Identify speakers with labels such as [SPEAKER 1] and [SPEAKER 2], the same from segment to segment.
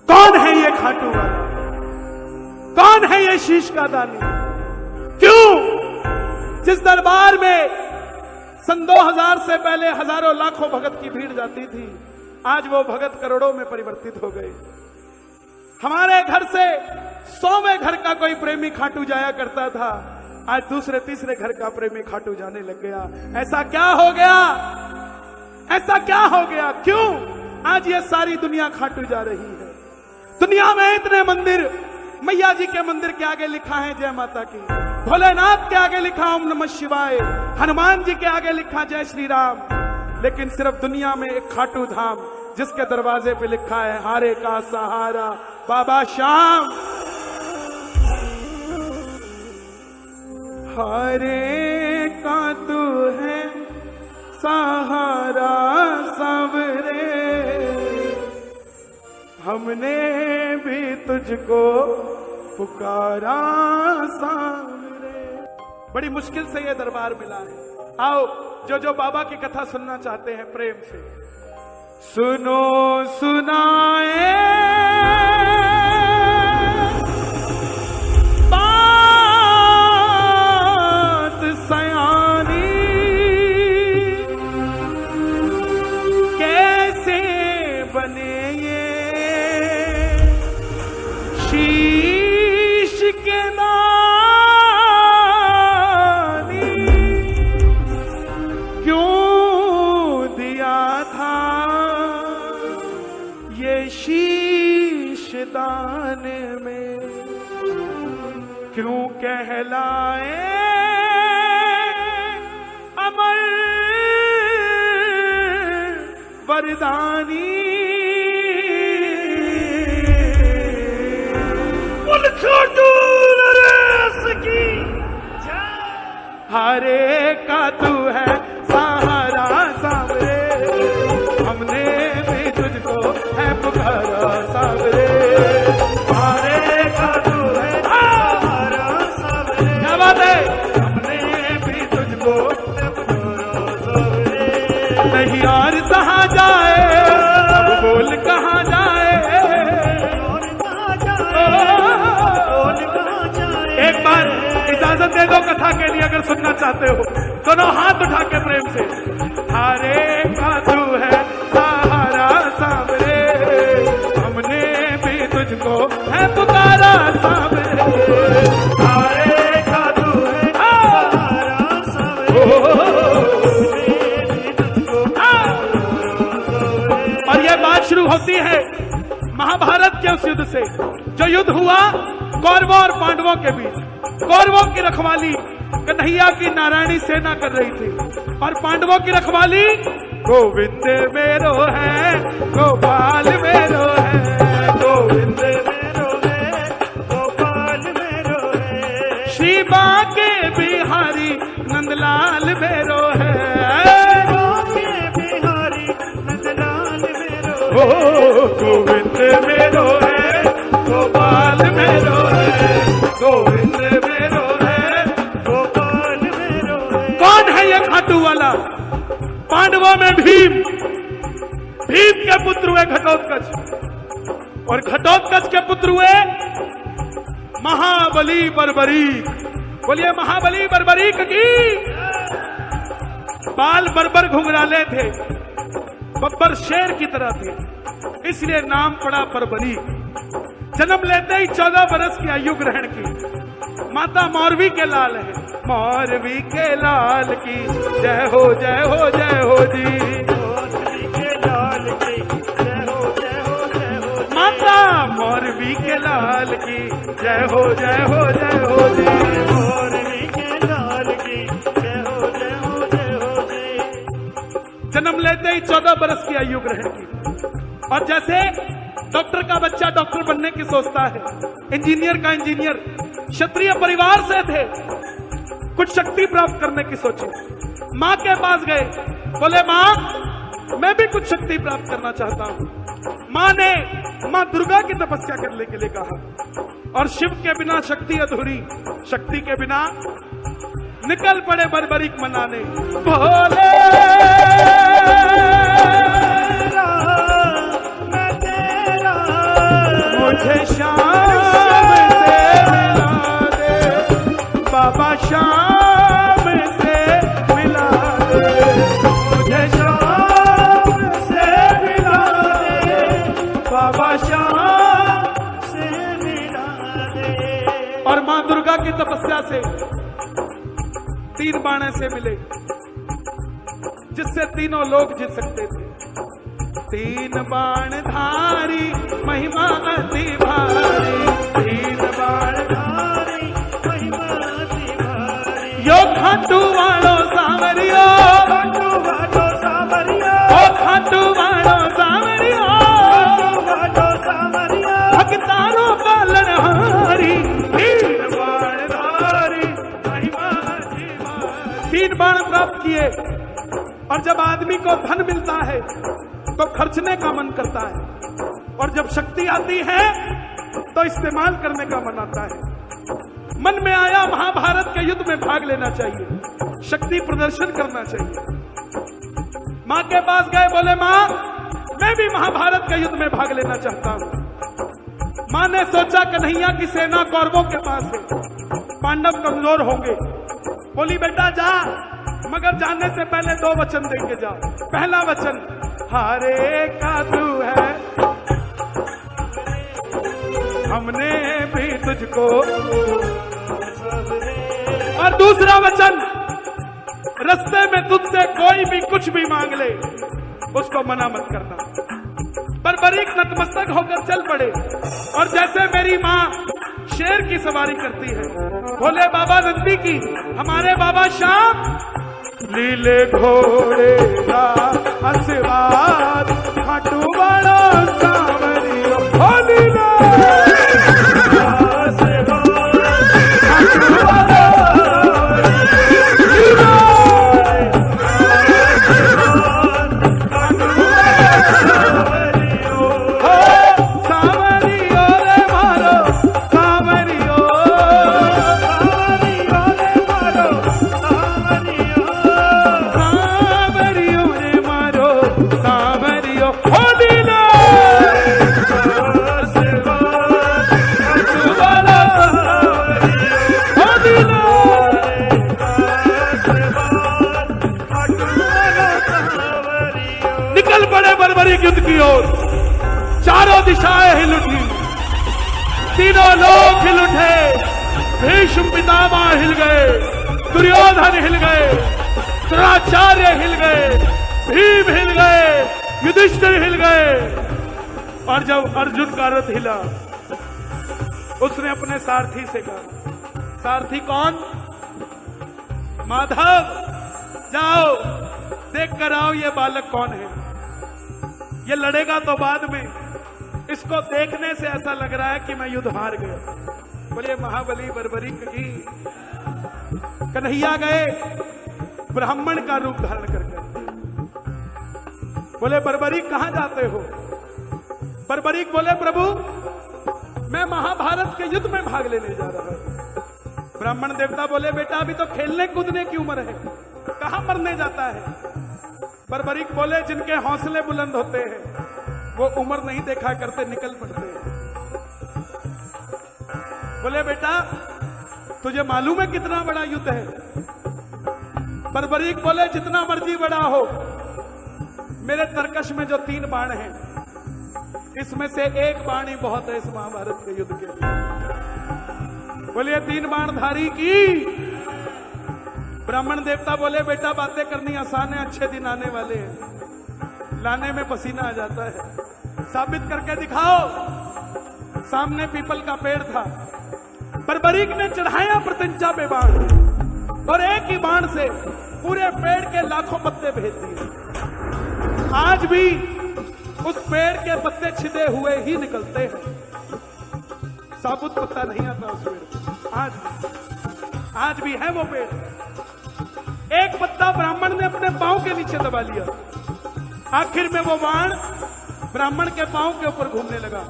[SPEAKER 1] कौन है ये खाटू वाला? कौन है ये शीश का दानी? क्यों जिस दरबार में सन 2000 से पहले हजारों लाखों भगत की भीड़ जाती थी, आज वो भगत करोड़ों में परिवर्तित हो गए। हमारे घर से 100वें घर का कोई प्रेमी खाटू जाया करता था, आज दूसरे तीसरे घर का प्रेमी खाटू जाने लग गया। ऐसा क्या हो गया? ऐसा क्या हो गया? क्यों आज ये सारी दुनिया खाटू जा रही है? दुनिया में इतने मंदिर, मैया जी के मंदिर के आगे लिखा है जय माता की, भोलेनाथ के आगे लिखा ओम नमः शिवाय, हनुमान जी के आगे लिखा जय श्री राम, लेकिन सिर्फ दुनिया में एक खाटू धाम जिसके दरवाजे पे लिखा है हारे का सहारा बाबा श्याम। हारे का तू है सहारा सबरे, हमने भी तुझको पुकारा सामने। बड़ी मुश्किल से ये दरबार मिला है। आओ जो बाबा की कथा सुनना चाहते हैं प्रेम से सुनो सुनाए बात सयानी, कैसे बने ये शीश के दानी, क्यों दिया था ये शीश दान में, क्यों कहलाए अमर वरदानी। हारे का तू है सहारा सावरे, हमने भी तुझको है पुकारा सावरे। हारे का तू है सहारा सावरे, क्या बात है? हमने भी तुझको है पुकारा सावरे। नहीं और सहा जाए, अब बोल कहाँ जाए, एक बार इजाजत दे दो कथा के लिए, अगर सुनना चाहते हो दोनों हाथ उठा के प्रेम से। हारे का तू है सहारा सावरे, हमने भी तुझको है पुकारा सावरे। हारे का तू है सहारा सावरे, और ये बात शुरू होती है महाभारत के उस युद्ध से, जो युद्ध हुआ कौरवों और पांडवों के बीच। कौरवों की रखवाली कन्हैया की नारायणी सेना कर रही थी, और पांडवों की रखवाली गोविंद मेरो है, गोपाल मेरो है, गोविंद मेरो है, गोपाल मेरो है, श्री बांके बिहारी नंदलाल मेरो है, बांके बिहारी नंदलाल मेरो है, गोविंद मेरो है, गोपाल मेरो है, गोविंद मेरो है, गोपाल मेरो है। कौन है ये खाटू वाला? पांडवों में भीम, भीम के पुत्र हुए घटोत्कच, और घटोत्कच के पुत्र हुए महाबली बर्बरीक। बोलिए महाबली बर्बरीक की। बाल बर्बर घुंघराले थे, बब्बर शेर की तरह थे, इसलिए नाम पड़ा बर्बरीक। जन्म लेते ही 14 बरस की आयु ग्रहण की। माता मौरवी के लाल है, मौरवी के लाल की जय हो जय हो जय हो जी, मौरवी के लाल की जय हो जय हो जय हो, माता मौरवी के लाल की जय हो जय हो जय हो जी, मौरवी के लाल की जय हो जय हो जय हो जी। जन्म लेते ही 14 बरस की आयु ग्रहण की, और जैसे डॉक्टर का बच्चा डॉक्टर बनने की सोचता है, इंजीनियर का इंजीनियर, क्षत्रिय परिवार से थे, कुछ शक्ति प्राप्त करने की सोची। माँ के पास गए, बोले माँ मैं भी कुछ शक्ति प्राप्त करना चाहता हूँ। माँ ने माँ दुर्गा की तपस्या करने के लिए कहा, और शिव के बिना शक्ति अधूरी, शक्ति के बिना निकल पड़े बर्बरीक मनाने। भोले मैं तेरा मुझे शाम से मिला दे बाबा, शाम से मिला दे मुझे, शाम से मिला दे बाबा, शाम से मिला दे। और मां दुर्गा की तपस्या से 3 बाण ऐसे मिले जिससे तीनों लोग जीत सकते थे। 3 बाण धारी महिमा अति भारी, 3 बाण धारी महिमा अति भारी। यो खाटू वालो सावरियो, खाटू वालो सावरियो, ओ खाटू वालो सावरियो, खाटू वालो सावरियो, भक्तारो पालनहारी। 3 बाण धारी महिमा अति भारी। 3 बाण प्राप्त किए। और जब आदमी को धन मिलता है तो खर्चने का मन करता है, और जब शक्ति आती है तो इस्तेमाल करने का मन आता है। मन में आया महाभारत के युद्ध में भाग लेना चाहिए, शक्ति प्रदर्शन करना चाहिए। मां के पास गए, बोले मां मैं भी महाभारत के युद्ध में भाग लेना चाहता हूं। मां ने सोचा कन्हैया की सेना कौरवों के पास है, पांडव कमजोर होंगे। बोली बेटा जा, मगर जाने से पहले 2 वचन देके जा। पहला वचन हारे का तू है, हमने भी तुझको। और दूसरा वचन, रास्ते में तुझसे कोई भी कुछ भी मांग ले उसको मना मत करना। बर्बरीक नतमस्तक होकर चल पड़े, और जैसे मेरी मां शेर की सवारी करती है, बोले बाबा नंदी की, हमारे बाबा श्याम लीले घोड़े का आशीर्वाद, खाटू वाला सावरियो, हो लीले युद्ध की ओर। चारों दिशाएं हिल उठी, तीनों लोग हिल उठे। भीष्म पितामह हिल गए, दुर्योधन हिल गए, द्रोणाचार्य हिल गए, भीम हिल गए, युधिष्ठिर हिल गए। और जब अर्जुन का रथ हिला, उसने अपने सारथी से कहा, सारथी कौन? माधव, जाओ देख कर आओ ये बालक कौन है। ये लड़ेगा तो बाद में, इसको देखने से ऐसा लग रहा है कि मैं युद्ध हार गया। बोले महाबली बर्बरीक की। कन्हैया गए ब्राह्मण का रूप धारण करके, बोले बर्बरीक कहां जाते हो? बर्बरीक बोले प्रभु मैं महाभारत के युद्ध में भाग लेने जा रहा हूं। ब्राह्मण देवता बोले बेटा अभी तो खेलने कूदने की उम्र है, कहां मरने जाता है? बर्बरीक बोले जिनके हौसले बुलंद होते हैं वो उम्र नहीं देखा करते, निकल पड़ते हैं। बोले बेटा तुझे मालूम है कितना बड़ा युद्ध है? बर्बरीक बोले जितना मर्जी बड़ा हो, मेरे तरकश में जो 3 बाण हैं इसमें से 1 बाण ही बहुत है इस महाभारत के युद्ध के। बोलिए 3 बाणधारी की। ब्राह्मण देवता बोले बेटा बातें करनी आसान है, अच्छे दिन आने वाले हैं, लाने में पसीना आ जाता है, साबित करके दिखाओ। सामने पीपल का पेड़ था, बर्बरीक ने चढ़ाया प्रत्यंचा पे बाण, और एक ही बाण से पूरे पेड़ के लाखों पत्ते भेज दिए। आज भी उस पेड़ के पत्ते छिदे हुए ही निकलते हैं, साबुत पत्ता नहीं आता उस पेड़ पे। आज भी है वो पेड़। एक पत्ता ब्राह्मण ने अपने पांव के नीचे दबा लिया, आखिर में वो बाण ब्राह्मण के पांव के ऊपर घूमने लगा।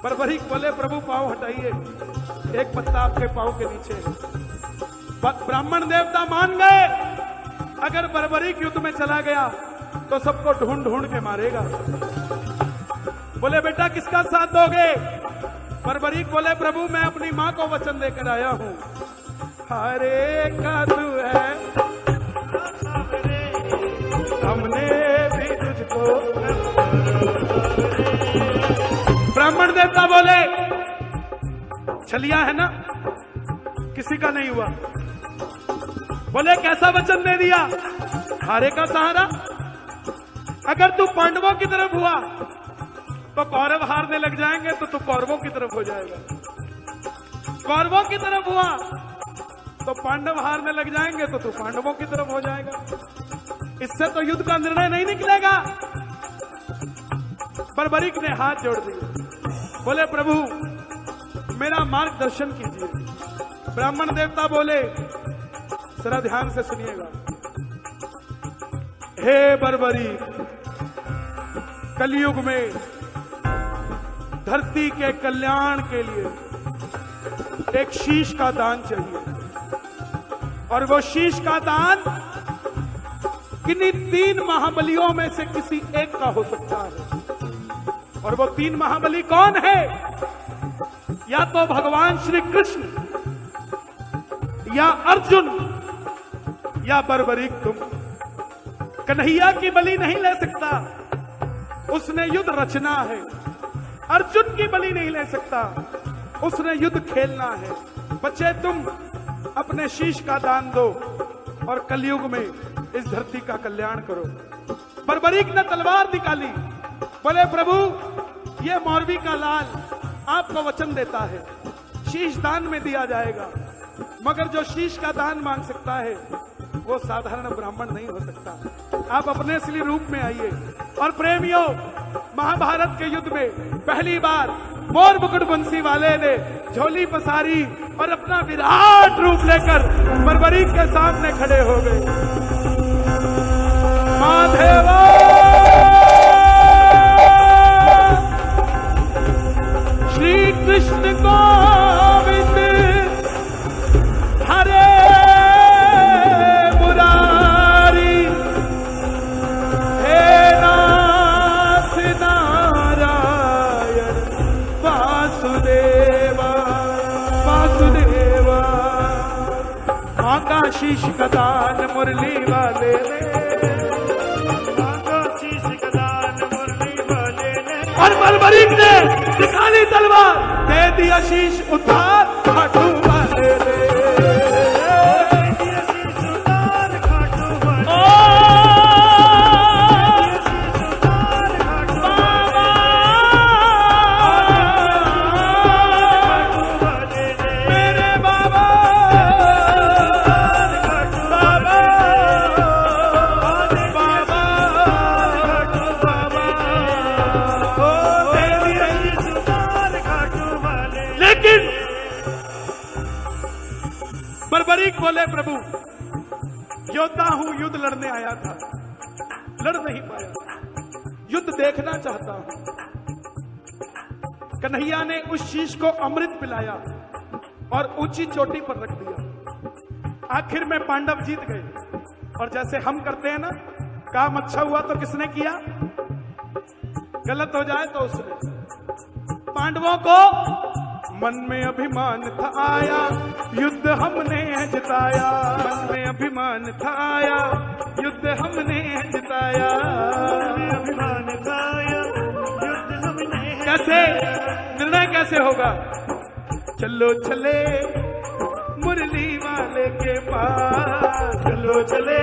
[SPEAKER 1] बर्बरीक बोले प्रभु पांव हटाइए, एक पत्ता आपके पांव के नीचे है। ब्राह्मण देवता मान गए, अगर बर्बरीक युद्ध में चला गया तो सबको ढूंढ ढूंढ के मारेगा। बोले बेटा किसका साथ दोगे? बर्बरीक बोले प्रभु मैं अपनी माँ को वचन देकर आया हूँ। हरे का तू है हमने भी तुझको। ब्राह्मण देवता बोले छलिया है ना, किसी का नहीं हुआ। बोले कैसा वचन दे दिया? हारे का सहारा। अगर तू पांडवों की तरफ हुआ तो कौरव हारने लग जाएंगे तो तू कौरवों की तरफ हो जाएगा। कौरवों की तरफ हुआ तो पांडव हारने लग जाएंगे तो तू पांडवों की तरफ हो जाएगा। इससे तो युद्ध का निर्णय नहीं निकलेगा। बर्बरीक ने हाथ जोड़ दिए, बोले प्रभु मेरा मार्गदर्शन कीजिए। ब्राह्मण देवता बोले जरा ध्यान से सुनिएगा। हे बर्बरीक, कलयुग में धरती के कल्याण के लिए एक शीश का दान चाहिए, और वो शीश का दान किन्हीं 3 महाबलियों में से किसी एक का हो सकता है। और वो 3 महाबली कौन है? या तो भगवान श्री कृष्ण, या अर्जुन, या बर्बरीक तुम। कन्हैया की बलि नहीं ले सकता, उसने युद्ध रचना है। अर्जुन की बलि नहीं ले सकता, उसने युद्ध खेलना है। बच्चे तुम अपने शीश का दान दो और कलयुग में इस धरती का कल्याण करो। बर्बरीक ने तलवार निकाली, बोले प्रभु ये मौरवी का लाल आपको वचन देता है शीश दान में दिया जाएगा, मगर जो शीश का दान मांग सकता है वो साधारण ब्राह्मण नहीं हो सकता। आप अपने असली रूप में आइए। और प्रेमियों, महाभारत के युद्ध में पहली बार मोर मुकुट बंसी वाले ने झोली पसारी और अपना विराट रूप लेकर बर्बरीक के सामने खड़े हो गए। माधेवा श्री कृष्ण गोविंद हरे मुरारी, हे नाथ नारायण वासुदेवा वासुदेवा। मांगा शीश का दान मुरली वाले ने, मांगा शीश का दान मुरली वाले ने। और बर्बरीक ने निकाली तलवार, दे दिया शीश उतार खाटू वाले ने। बर्बरीक बोले प्रभु योद्धा हूं, युद्ध लड़ने आया था, लड़ नहीं पाया, युद्ध देखना चाहता हूं। कन्हैया ने उस शीश को अमृत पिलाया और ऊंची चोटी पर रख दिया। आखिर में पांडव जीत गए। और जैसे हम करते हैं ना, काम अच्छा हुआ तो किसने किया, गलत हो जाए तो उसने। पांडवों को मन में अभिमान था आया, युद्ध हमने जिताया। मन में अभिमान था आया, युद्ध हमने जिताया। अभिमान था आया, युद्ध हमने। कैसे निर्णय कैसे होगा? चलो चले मुरली वाले के पास, चलो चले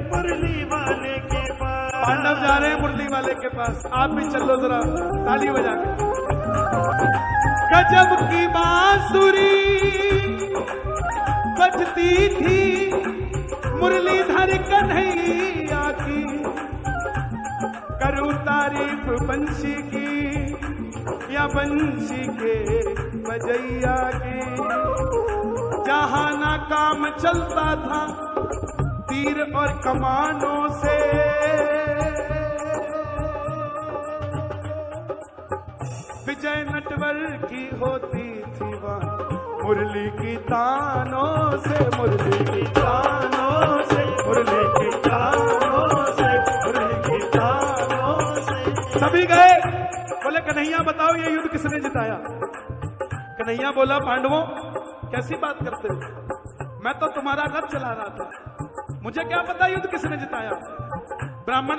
[SPEAKER 1] मुरली वाले के पास। पांडव जा रहे हैं मुरली वाले के पास, आप भी चलो जरा ताली बजा के। गजब की बांसुरी बजती थी मुरलीधर कन्हैया की, करूं तारीफ बंशी की या बंशी के बजैया की। जहां ना काम चलता था तीर और कमानों से, विजय नटवर की होती थी वहाँ मुरली की तानों से, मुरली की तानों से, मुरली की तानों से, मुरली की तानों से। सभी गए कन्हैया बताओ ये युद्ध किसने जिताया? कन्हैया बोला, पांडवों कैसी बात करते हो, मैं तो तुम्हारा रथ चला रहा था, मुझे क्या पता युद्ध किसने जिताया। ब्राह्मण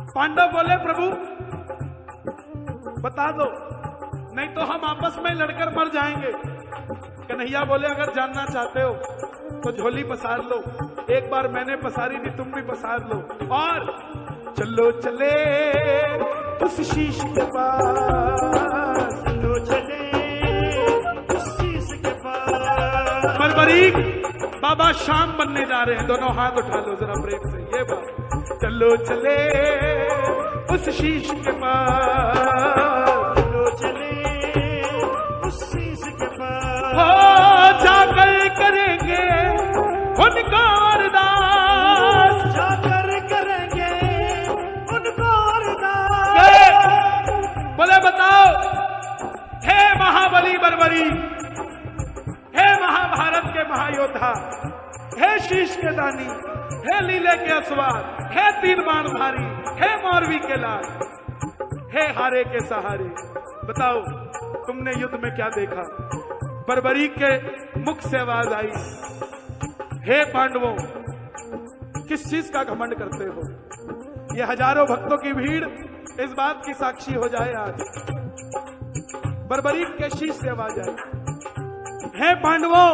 [SPEAKER 1] पांडव बोले, प्रभु बता दो, नहीं तो हम आपस में लड़कर मर जाएंगे। कन्हैया बोले, अगर जानना चाहते हो तो झोली पसार लो, एक बार मैंने पसारी थी, तुम भी पसार लो, और चलो चले उस शीश के पास, चलो चले उस शीश के पास। बरबरीक बाबा शाम बनने जा रहे हैं, दोनों हाथ उठा लो जरा ब्रेक से, ये बात। चलो चले उस शीश के पास, चलो चले उस शीश के पास, हो जाकर करेंगे उनको अरदास, जाकर करेंगे उनको अरदास। बोले बताओ, हे महाबली बरबरी, हे महाभारत के महायोद्धा, हे शीश के दानी, हे लीले के असवार, हे तीर बाणधारी, हे मौरवी के लाल, हे हारे के सहारे, बताओ तुमने युद्ध में क्या देखा? बरबरी के मुख से आवाज आई, हे पांडवों किस चीज का घमंड करते हो? ये हजारों भक्तों की भीड़ इस बात की साक्षी हो जाए आज। बरबरी के शीश से आवाज आई, हे पांडवों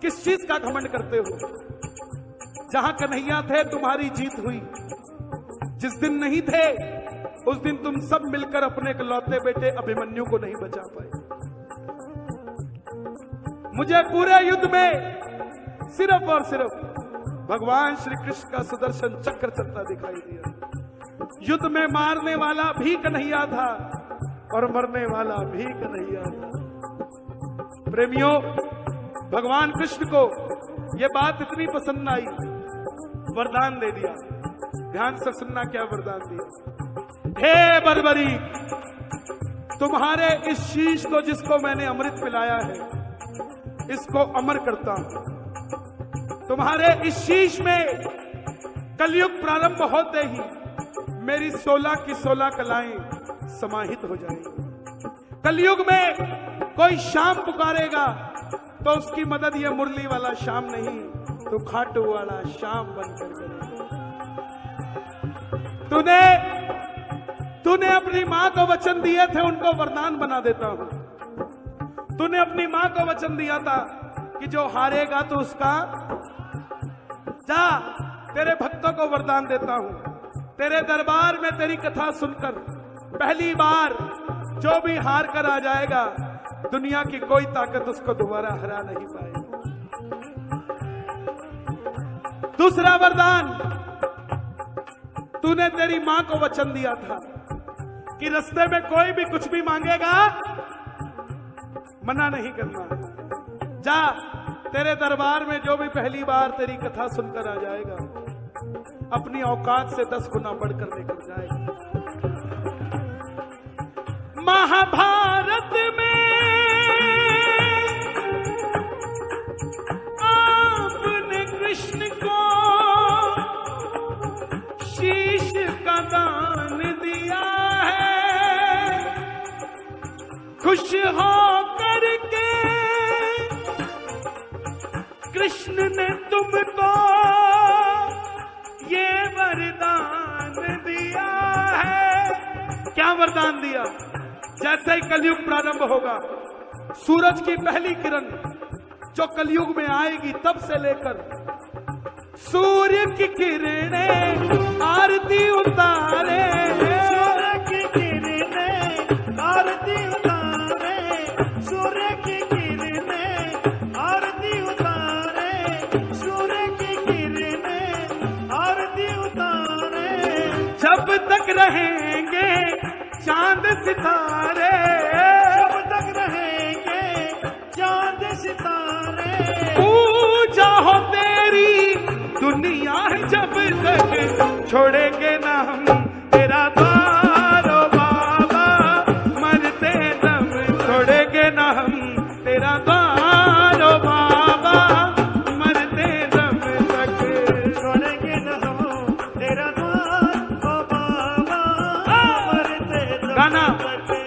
[SPEAKER 1] किस चीज का घमंड करते हो? जहां कन्हैया थे तुम्हारी जीत हुई, जिस दिन नहीं थे उस दिन तुम सब मिलकर अपने इकलौते बेटे अभिमन्यु को नहीं बचा पाए। मुझे पूरे युद्ध में सिर्फ और सिर्फ भगवान श्री कृष्ण का सुदर्शन चक्र चलता दिखाई दिया। युद्ध में मारने वाला भी कन्हैया था और मरने वाला भी कन्हैया था। प्रेमियों, भगवान कृष्ण को यह बात इतनी पसंद आई, वरदान दे दिया। ध्यान से सुनना क्या वरदान दिया। हे बरबरी, तुम्हारे इस शीश को जिसको मैंने अमृत पिलाया है, इसको अमर करता हूं। तुम्हारे इस शीश में कलयुग प्रारंभ होते ही मेरी 16 की 16 कलाएं समाहित हो जाएंगी। कलयुग में कोई शाम पुकारेगा तो उसकी मदद ये मुरली वाला शाम नहीं, तो खाटू वाला शाम बनकर करेगा। तूने अपनी मां को वचन दिए थे, उनको वरदान बना देता हूं। तूने अपनी मां को वचन दिया था कि जो हारेगा तो उसका, जा तेरे भक्तों को वरदान देता हूं, तेरे दरबार में तेरी कथा सुनकर पहली बार जो भी हार कर आ जाएगा, दुनिया की कोई ताकत उसको दोबारा हरा नहीं पाएगी। दूसरा वरदान, तूने तेरी मां को वचन दिया था कि रास्ते में कोई भी कुछ भी मांगेगा मना नहीं करना। जा तेरे दरबार में जो भी पहली बार तेरी कथा सुनकर आ जाएगा, अपनी औकात से 10 गुना बढ़कर लेकर जाएगा। महाभारत में आपने कृष्ण को शीश का दान दिया है, खुश हो करके कृष्ण ने तुमको ये वरदान दिया है। क्या वरदान दिया? जैसे ही कलयुग प्रारंभ होगा, सूरज की पहली किरण जो कलयुग में आएगी, तब से लेकर सूर्य की किरणें आरती उतारे, सूर्य की किरणें आरती उतारे, सूर्य की किरणें आरती उतारे, सूर्य की किरणें आरती उतारे। जब तक रहेंगे चांद सितारे, जब तक रहेंगे चांद सितारे, पूजा हो तेरी दुनिया है जब तक, छोड़ेंगे ना हम तेरा द्वार ओ बाबा, मरते दम छोड़ेंगे ना हम तेरा द्वार ओ बाबा, मरते दम तक छोड़ेंगे ना हम तेरा द्वार ओ बाबा, मरते दम। जाना